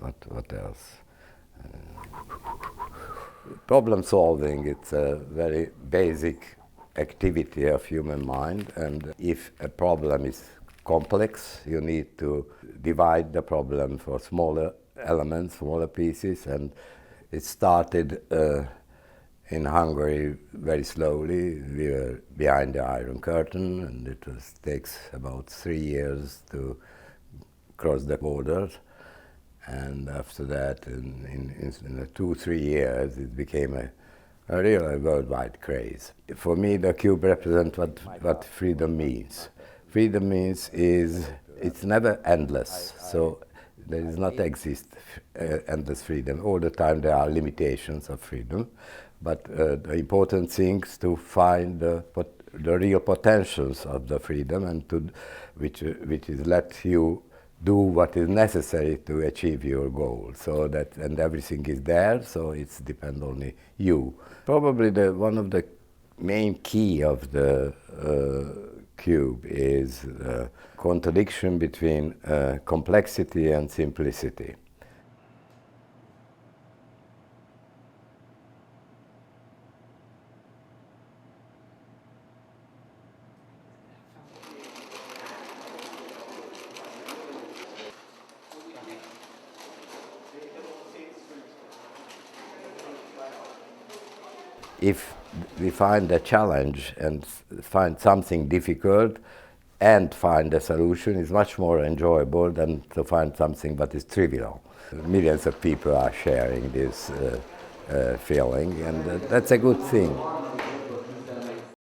What else? Problem solving, it's a very basic activity of human mind, and if a problem is complex, you need to divide the problem for smaller elements, smaller pieces, and it started in Hungary very slowly. We were behind the Iron Curtain, and it takes about 3 years to cross the borders. And after that, in 2-3 years, it became a real worldwide craze. For me, the cube represents what freedom means. Freedom means it's never endless. So there does not exist endless freedom. All the time there are limitations of freedom. But the important thing is to find the real potentials of the freedom, and which is let you do what is necessary to achieve your goal. So that, and everything is there, so it's depend only you. Probably one of the main key of the cube is the contradiction between complexity and simplicity. If we find a challenge and find something difficult and find a solution, is much more enjoyable than to find something that is trivial. Millions of people are sharing this feeling, and that's a good thing.